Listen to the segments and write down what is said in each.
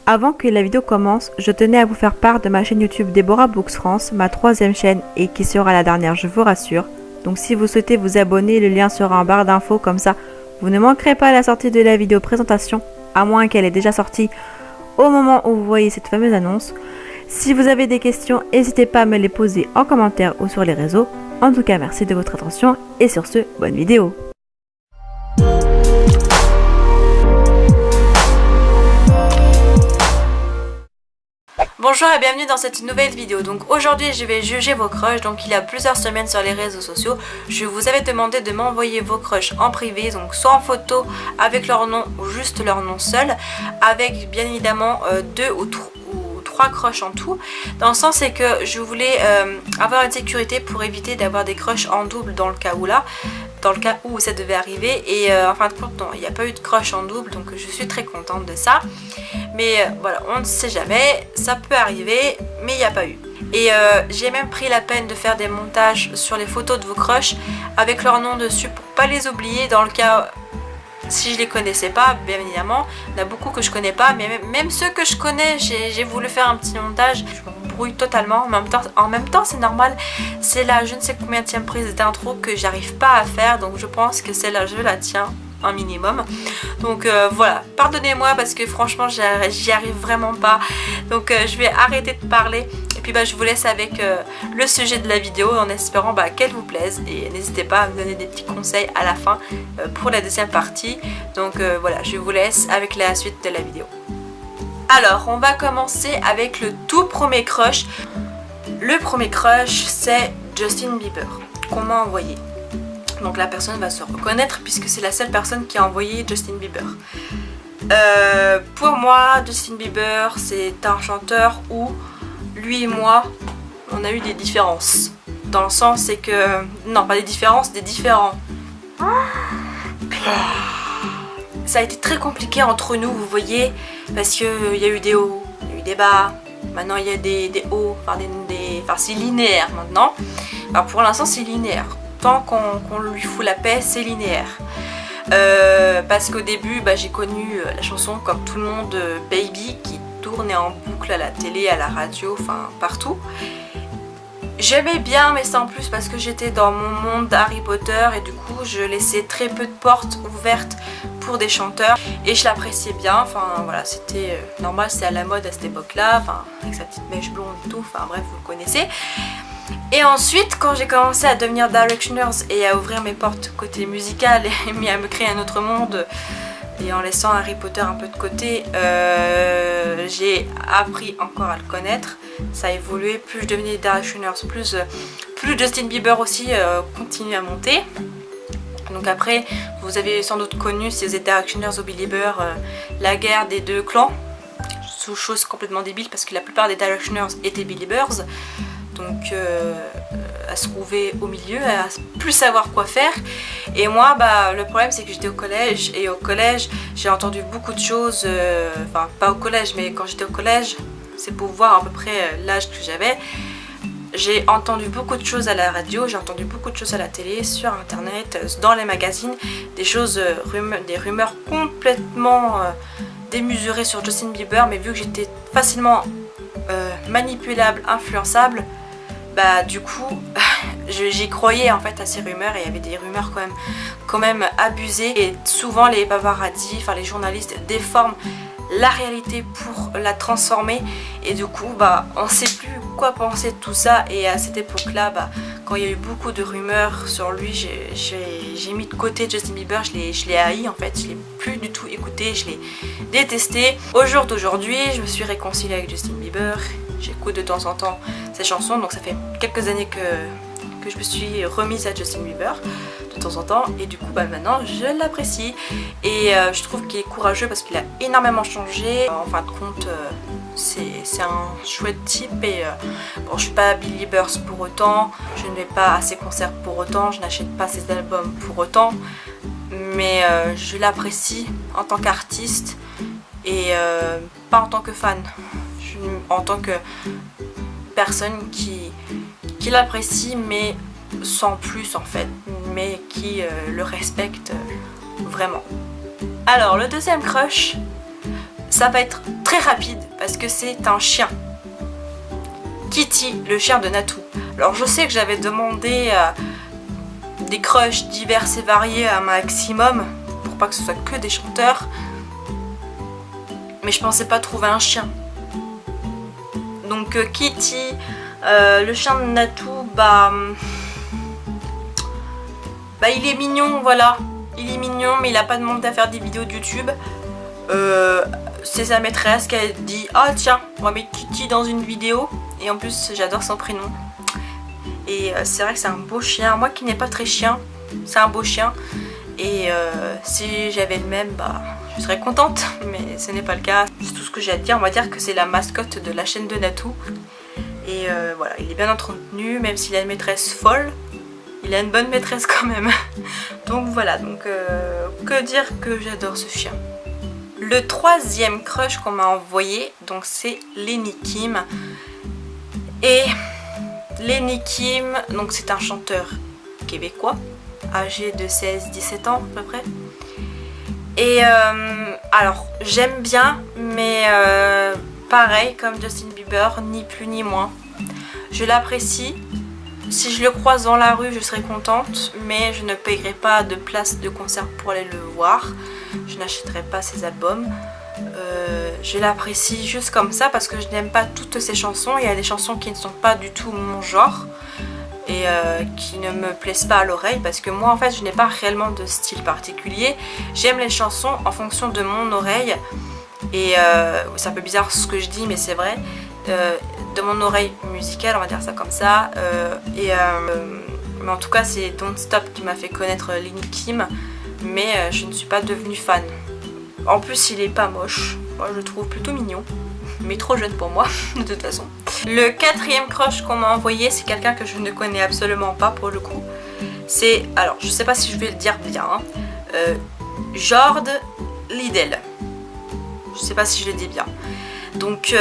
Avant que la vidéo commence, je tenais à vous faire part de ma chaîne YouTube Deborah Books France, ma 3e chaîne et qui sera la dernière, je vous rassure. Donc si vous souhaitez vous abonner, le lien sera en barre d'infos, comme ça vous ne manquerez pas la sortie de la vidéo présentation, à moins qu'elle ait déjà sorti au moment où vous voyez cette fameuse annonce. Si vous avez des questions, n'hésitez pas à me les poser en commentaire ou sur les réseaux. En tout cas, merci de votre attention et sur ce, bonne vidéo. Bonjour et bienvenue dans cette nouvelle vidéo. Donc aujourd'hui je vais juger vos crushs. Donc il y a plusieurs semaines sur les réseaux sociaux, je vous avais demandé de m'envoyer vos crushs en privé, donc soit en photo avec leur nom ou juste leur nom seul, avec bien évidemment 2 ou 3 crushs en tout. Dans le sens c'est que je voulais avoir une sécurité pour éviter d'avoir des crushs en double dans le cas où ça devait arriver. Et en fin de compte non, il n'y a pas eu de crush en double, donc je suis très contente de ça. Mais voilà, on ne sait jamais, ça peut arriver, mais il n'y a pas eu. Et j'ai même pris la peine de faire des montages sur les photos de vos crushs avec leur nom dessus pour pas les oublier dans le cas si je les connaissais pas, bien évidemment. Il y en a beaucoup que je connais pas, mais même ceux que je connais, j'ai voulu faire un petit montage. Je m'embrouille totalement, en même temps c'est normal. C'est la je ne sais combien de prise d'intro que j'arrive pas à faire, donc je pense que celle-là je la tiens un minimum. Donc voilà, pardonnez-moi parce que franchement j'y arrive vraiment pas. Donc je vais arrêter de parler et puis je vous laisse avec le sujet de la vidéo en espérant qu'elle vous plaise. Et n'hésitez pas à me donner des petits conseils à la fin pour la deuxième partie. Donc voilà, je vous laisse avec la suite de la vidéo. Alors on va commencer avec le tout premier crush. Le premier crush c'est Justin Bieber qu'on m'a envoyé. Donc la personne va se reconnaître puisque c'est la seule personne qui a envoyé Justin Bieber. Pour moi, Justin Bieber c'est un chanteur où lui et moi on a eu des différences. Dans le sens c'est que... Non, pas des différences, des différends. Ça a été très compliqué entre nous, vous voyez, parce qu'il y a eu des hauts, il y a eu des bas. Maintenant il y a des hauts, enfin c'est linéaire maintenant. Alors pour l'instant c'est linéaire. Tant qu'on lui fout la paix, c'est linéaire. Parce qu'au début, j'ai connu la chanson comme tout le monde, Baby, qui tournait en boucle à la télé, à la radio, enfin partout. J'aimais bien, mais sans plus, parce que j'étais dans mon monde d'Harry Potter et du coup, je laissais très peu de portes ouvertes pour des chanteurs et je l'appréciais bien. Enfin voilà, c'était normal, c'est à la mode à cette époque-là, enfin avec sa petite mèche blonde et tout, enfin bref, vous le connaissez. Et ensuite, quand j'ai commencé à devenir Directioners et à ouvrir mes portes côté musical et à me créer un autre monde et en laissant Harry Potter un peu de côté, j'ai appris encore à le connaître. Ça a évolué, plus je devenais Directioners, plus Justin Bieber aussi continue à monter. Donc après, vous avez sans doute connu, si vous êtes Directioners ou Belieber, la guerre des deux clans. Sous chose complètement débile parce que la plupart des Directioners étaient Beliebers. Donc à se trouver au milieu, à plus savoir quoi faire. Et moi le problème c'est que j'étais au collège et au collège j'ai entendu beaucoup de choses, enfin pas au collège mais quand j'étais au collège, c'est pour voir à peu près l'âge que j'avais. J'ai entendu beaucoup de choses à la radio, j'ai entendu beaucoup de choses à la télé, sur internet, dans les magazines, des choses, des rumeurs complètement démesurées sur Justin Bieber, mais vu que j'étais facilement manipulable, influençable, du coup j'y croyais en fait à ces rumeurs et il y avait des rumeurs quand même abusées et souvent les paparazzi, enfin les journalistes déforment la réalité pour la transformer et du coup on sait plus quoi penser de tout ça. Et à cette époque là quand il y a eu beaucoup de rumeurs sur lui, j'ai mis de côté Justin Bieber, je l'ai haï en fait, je l'ai plus du tout écouté, je l'ai détesté. Au jour d'aujourd'hui je me suis réconciliée avec Justin Bieber, j'écoute de temps en temps ses chansons, donc ça fait quelques années que je me suis remise à Justin Bieber de temps en temps et du coup maintenant je l'apprécie et je trouve qu'il est courageux parce qu'il a énormément changé. En fin de compte c'est un chouette type et bon, je suis pas Beliebers pour autant, je ne vais pas à ses concerts pour autant, je n'achète pas ses albums pour autant, mais je l'apprécie en tant qu'artiste et pas en tant que fan, en tant que personne qui l'apprécie mais sans plus en fait, mais qui le respecte vraiment. Alors le deuxième crush, ça va être très rapide parce que c'est un chien. Kitty, le chien de Natou. Alors je sais que j'avais demandé des crushs divers et variés à un maximum pour pas que ce soit que des chanteurs, mais je pensais pas trouver un chien. Donc Kitty, le chien de Natou, il est mignon, voilà. Il est mignon, mais il a pas demandé à faire des vidéos de YouTube. C'est sa maîtresse qui a dit « Ah tiens, on va mettre Kitty dans une vidéo ». Et en plus, j'adore son prénom. Et c'est vrai que c'est un beau chien. Moi qui n'ai pas très chien, c'est un beau chien. Et si j'avais le même, je serais contente. Mais ce n'est pas le cas. C'est tout ce que j'ai à dire. On va dire que c'est la mascotte de la chaîne de Natou. Et voilà, il est bien entretenu, même s'il a une maîtresse folle. Il a une bonne maîtresse quand même. Donc voilà, que dire que j'adore ce chien. Le troisième crush qu'on m'a envoyé, donc c'est Lenny Kim. Et Lenny Kim, donc c'est un chanteur québécois, âgé de 16-17 ans à peu près. Et alors j'aime bien, mais pareil comme Justin Bieber, ni plus ni moins. Je l'apprécie. Si je le croise dans la rue, je serai contente, mais je ne payerai pas de place de concert pour aller le voir. Je n'achèterai pas ses albums. Je l'apprécie juste comme ça parce que je n'aime pas toutes ses chansons. Il y a des chansons qui ne sont pas du tout mon genre et qui ne me plaisent pas à l'oreille parce que moi en fait je n'ai pas réellement de style particulier. J'aime les chansons en fonction de mon oreille et c'est un peu bizarre ce que je dis mais c'est vrai. De mon oreille musicale, on va dire ça comme ça. Mais en tout cas, c'est Don't Stop qui m'a fait connaître Lenny Kim, mais je ne suis pas devenue fan. En plus, il est pas moche. Moi, je le trouve plutôt mignon, mais trop jeune pour moi, de toute façon. Le quatrième crush qu'on m'a envoyé, c'est quelqu'un que je ne connais absolument pas pour le coup. C'est, alors, je sais pas si je vais le dire bien, Jord Liddell. Je sais pas si je le dis bien. Donc,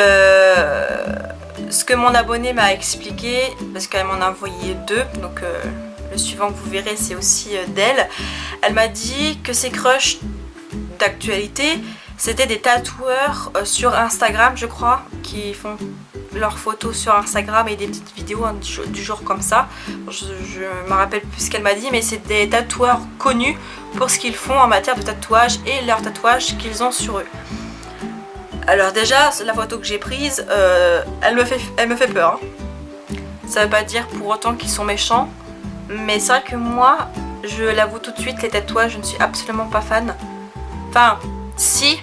ce que mon abonné m'a expliqué, parce qu'elle m'en a envoyé deux, donc le suivant que vous verrez c'est aussi d'elle. Elle m'a dit que ses crushs d'actualité c'était des tatoueurs sur Instagram je crois, qui font leurs photos sur Instagram et des petites vidéos du genre comme ça. Je me rappelle plus ce qu'elle m'a dit, mais c'est des tatoueurs connus pour ce qu'ils font en matière de tatouage et leurs tatouages qu'ils ont sur eux. Alors déjà, la photo que j'ai prise, elle me fait peur. Ça veut pas dire pour autant qu'ils sont méchants, mais c'est vrai que moi, je l'avoue tout de suite, les tatouages, je ne suis absolument pas fan. Enfin, si,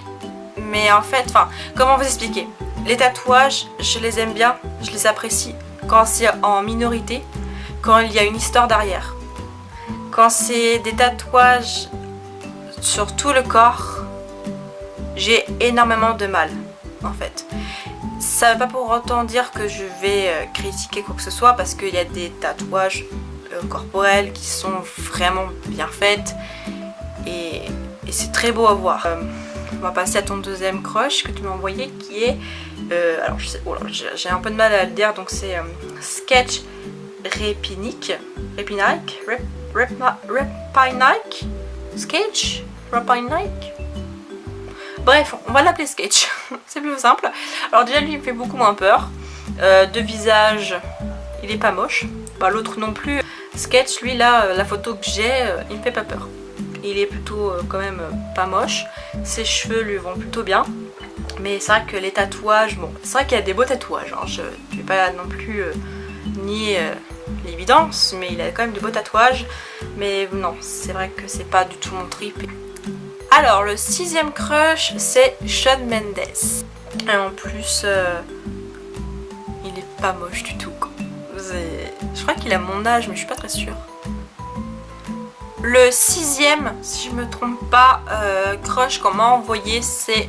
mais en fait, comment vous expliquer? Les tatouages, je les aime bien, je les apprécie quand c'est en minorité, quand il y a une histoire derrière. Quand c'est des tatouages sur tout le corps, j'ai énormément de mal en fait. Ça veut pas pour autant dire que je vais critiquer quoi que ce soit parce qu'il y a des tatouages corporels qui sont vraiment bien faits et c'est très beau à voir. On va passer à ton deuxième crush que tu m'as envoyé qui est alors je sais, j'ai un peu de mal à le dire, donc c'est Sketch Repinik, Sketch Repinik. Bref, on va l'appeler Sketch, c'est plus simple. Alors déjà lui il me fait beaucoup moins peur. De visage, il est pas moche. L'autre non plus. Sketch, lui là, la photo que j'ai, il me fait pas peur. Il est plutôt quand même pas moche. Ses cheveux lui vont plutôt bien. Mais c'est vrai que les tatouages, bon, c'est vrai qu'il y a des beaux tatouages. Hein. Je vais pas non plus nier l'évidence, mais il a quand même de beaux tatouages. Mais non, c'est vrai que c'est pas du tout mon trip. Alors le sixième crush c'est Shawn Mendes. Et en plus il est pas moche du tout quoi. Je crois qu'il a mon âge mais je suis pas très sûre. Le sixième, si je me trompe pas, crush qu'on m'a envoyé c'est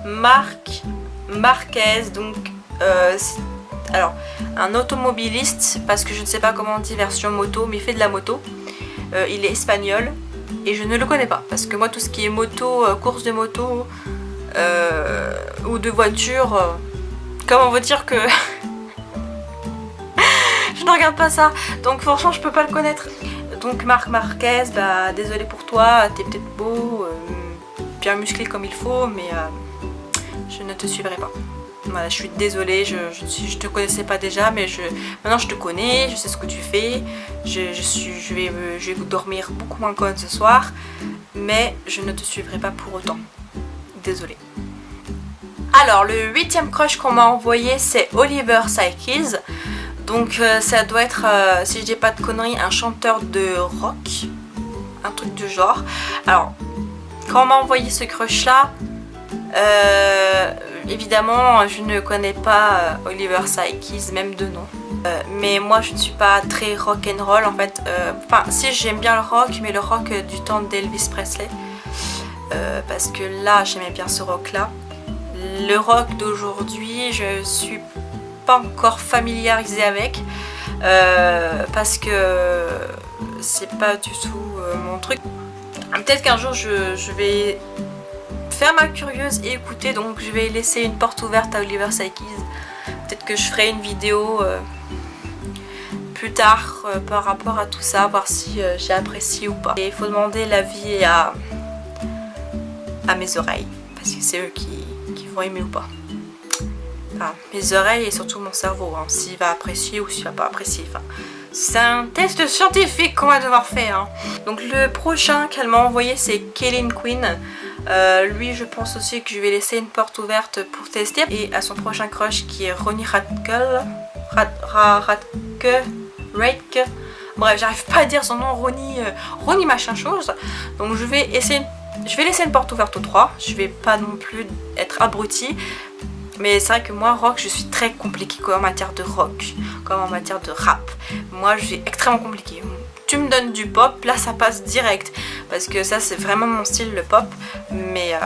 Marc Marquez. Donc alors un automobiliste, parce que je ne sais pas comment on dit version moto, mais il fait de la moto. Il est espagnol. Et je ne le connais pas parce que moi tout ce qui est moto, course de moto ou de voiture, comment vous dire que je ne regarde pas ça, donc franchement je peux pas le connaître. Donc Marc Marquez, désolé pour toi, t'es peut-être beau, bien musclé comme il faut, mais je ne te suivrai pas. Voilà, je suis désolée, je te connaissais pas déjà, mais maintenant je te connais, je sais ce que tu fais. Je vais dormir beaucoup moins conne ce soir, mais je ne te suivrai pas pour autant. Désolée. Alors, le 8e crush qu'on m'a envoyé, c'est Oliver Sykes. Donc ça doit être, si je dis pas de conneries, un chanteur de rock, un truc du genre. Alors, quand on m'a envoyé ce crush là, évidemment je ne connais pas Oliver Sykes, même de nom. Mais moi je ne suis pas très rock'n'roll en fait. Enfin si, j'aime bien le rock, mais le rock du temps d'Elvis Presley. Parce que là j'aimais bien ce rock là. Le rock d'aujourd'hui je suis pas encore familiarisée avec. Parce que c'est pas du tout mon truc. Peut-être qu'un jour je vais faire ma curieuse et écouter, donc je vais laisser une porte ouverte à Oliver Sykes. Peut-être que je ferai une vidéo plus tard par rapport à tout ça, voir si j'ai apprécié ou pas. Et il faut demander l'avis à mes oreilles, parce que c'est eux qui vont aimer ou pas. Enfin, mes oreilles et surtout mon cerveau, hein, s'il va apprécier ou s'il va pas apprécier. Enfin, c'est un test scientifique qu'on va devoir faire. Hein. Donc le prochain qu'elle m'a envoyé, c'est Kaylin Quinn. Lui je pense aussi que je vais laisser une porte ouverte pour tester. Et à son prochain crush qui est Ronnie Radke. Bref, j'arrive pas à dire son nom, Ronnie machin chose. Donc je vais laisser une porte ouverte aux trois. Je vais pas non plus être abrutie. Mais c'est vrai que moi, rock, je suis très compliquée en matière de rock, comme en matière de rap. Moi, je suis extrêmement compliquée. Tu me donnes du pop, là ça passe direct. Parce que ça, c'est vraiment mon style, le pop. Mais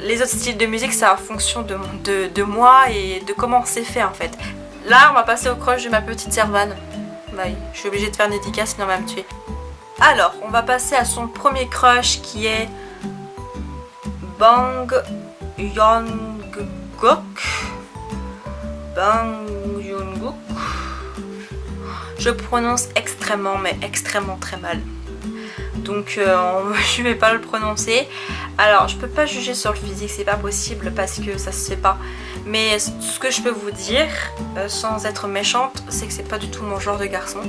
les autres styles de musique, c'est en fonction de moi et de comment c'est fait en fait. Là, on va passer au crush de ma petite Servane. Bah oui, je suis obligée de faire une dédicace, sinon on va me tuer. Alors, on va passer à son premier crush qui est Bang Young-guk. Je prononce extrêmement mais extrêmement très mal. Donc je vais pas le prononcer. Alors je peux pas juger sur le physique, c'est pas possible parce que ça se fait pas. Mais ce que je peux vous dire, sans être méchante, c'est que c'est pas du tout mon genre de garçon.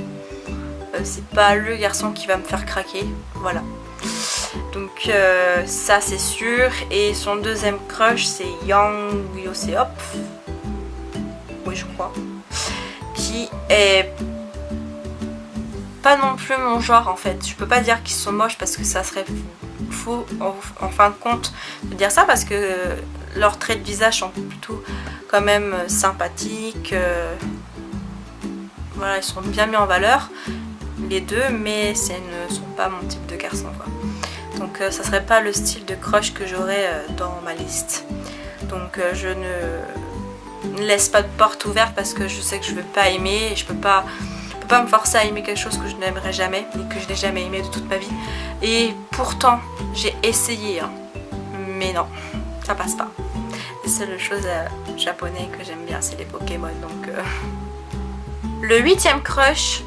C'est pas le garçon qui va me faire craquer. Voilà. Donc ça c'est sûr. Et son deuxième crush c'est Yang Yoseop. Oui je crois. Qui est pas non plus mon genre en fait. Je peux pas dire qu'ils sont moches parce que ça serait faux en fin de compte de dire ça, parce que leurs traits de visage sont plutôt quand même sympathiques. Voilà, ils sont bien mis en valeur les deux, mais ce ne sont pas mon type de garçon quoi. Donc ça serait pas le style de crush que j'aurais dans ma liste. Donc je ne laisse pas de porte ouverte parce que je sais que je ne vais pas aimer et je peux pas me forcer à aimer quelque chose que je n'aimerais jamais et que je n'ai jamais aimé de toute ma vie. Et pourtant j'ai essayé hein. Mais non, ça passe pas. Les seules choses japonaises que j'aime bien c'est les Pokémon. Donc le 8e crush,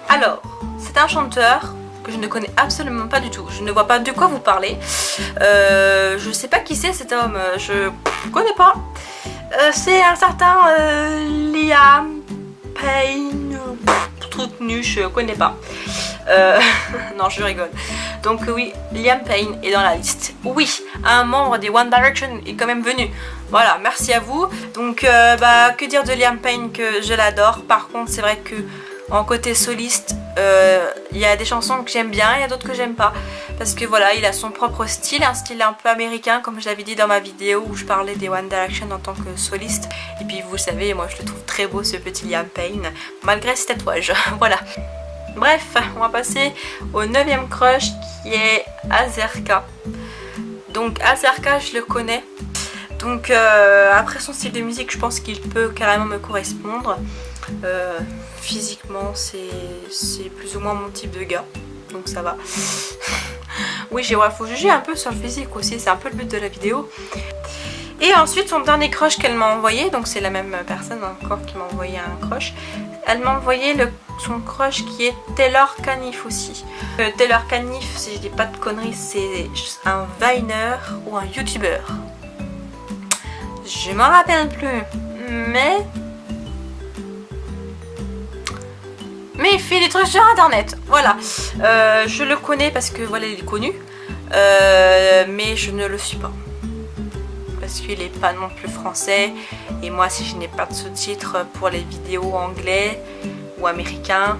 alors c'est un chanteur que je ne connais absolument pas du tout. Je ne vois pas de quoi vous parlez. Je sais pas qui c'est cet homme. Je connais pas. C'est un certain Liam Payne. Truc nu, je connais pas. Non, je rigole. Donc oui, Liam Payne est dans la liste. Oui, un membre des One Direction est quand même venu. Voilà, merci à vous. Donc que dire de Liam Payne, que je l'adore. Par contre, c'est vrai que en côté soliste, il y a des chansons que j'aime bien, il y a d'autres que j'aime pas. Parce que voilà, il a son propre style, un style un peu américain, comme je l'avais dit dans ma vidéo où je parlais des One Direction en tant que soliste. Et puis vous le savez, moi je le trouve très beau ce petit Liam Payne, malgré ses tatouages. Voilà. Bref, on va passer au 9e crush qui est Azerka. Donc Azerka, je le connais. Donc après son style de musique, je pense qu'il peut carrément me correspondre. Physiquement c'est plus ou moins mon type de gars, donc ça va. Oui, faut juger un peu sur le physique aussi, c'est un peu le but de la vidéo. Et ensuite son dernier crush qu'elle m'a envoyé, donc c'est la même personne encore qui m'a envoyé un crush. Elle m'a envoyé son crush qui est Taylor Canif aussi. Taylor Canif, si je dis pas de conneries, c'est un Viner ou un YouTuber. Je m'en rappelle plus. Mais il fait des trucs sur internet. Voilà. Je le connais parce que voilà, il est connu. Mais je ne le suis pas. Parce qu'il n'est pas non plus français. Et moi, si je n'ai pas de sous-titres pour les vidéos anglais ou américains,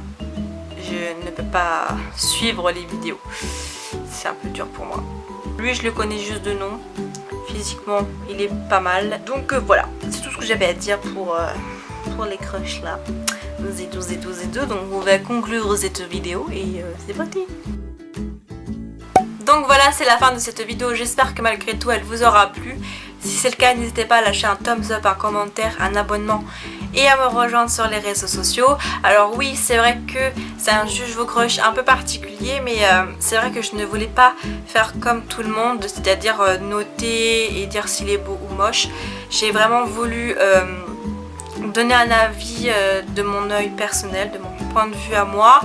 je ne peux pas suivre les vidéos. C'est un peu dur pour moi. Lui, je le connais juste de nom. Physiquement, il est pas mal. Donc voilà, c'est tout ce que j'avais à dire pour les crushs là. 12 et 12 et 12 et 2. Donc on va conclure cette vidéo et c'est parti. Donc voilà, c'est la fin de cette vidéo. J'espère que malgré tout, elle vous aura plu. Si c'est le cas, n'hésitez pas à lâcher un thumbs up, un commentaire, un abonnement et à me rejoindre sur les réseaux sociaux. Alors oui, c'est vrai que c'est un juge vos crushs un peu particulier, mais c'est vrai que je ne voulais pas faire comme tout le monde, c'est-à-dire noter et dire s'il est beau ou moche. J'ai vraiment voulu donner un avis de mon œil personnel, de mon point de vue à moi,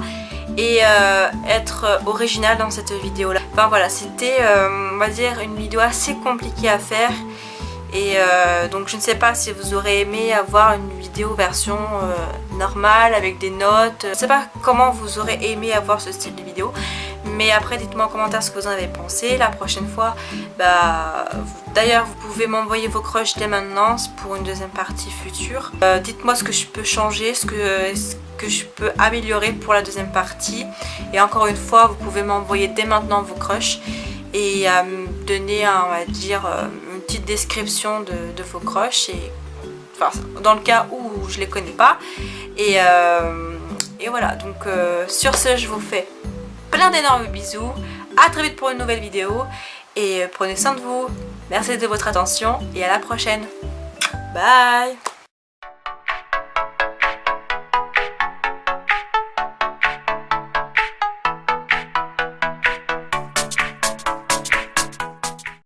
et être original dans cette vidéo là. Enfin voilà, c'était on va dire une vidéo assez compliquée à faire. Et donc je ne sais pas si vous aurez aimé avoir une vidéo version normale avec des notes. Je ne sais pas comment vous aurez aimé avoir ce style de vidéo. Mais après dites-moi en commentaire ce que vous en avez pensé. La prochaine fois, d'ailleurs vous pouvez m'envoyer vos crushs dès maintenant pour une deuxième partie future. Dites-moi ce que je peux changer, ce que je peux améliorer pour la deuxième partie. Et encore une fois, vous pouvez m'envoyer dès maintenant vos crushs et me donner on va dire une petite description de vos crushs, et enfin dans le cas où je les connais pas, et voilà. Donc sur ce, je vous fais plein d'énormes bisous, à très vite pour une nouvelle vidéo et prenez soin de vous. Merci de votre attention et à la prochaine. Bye.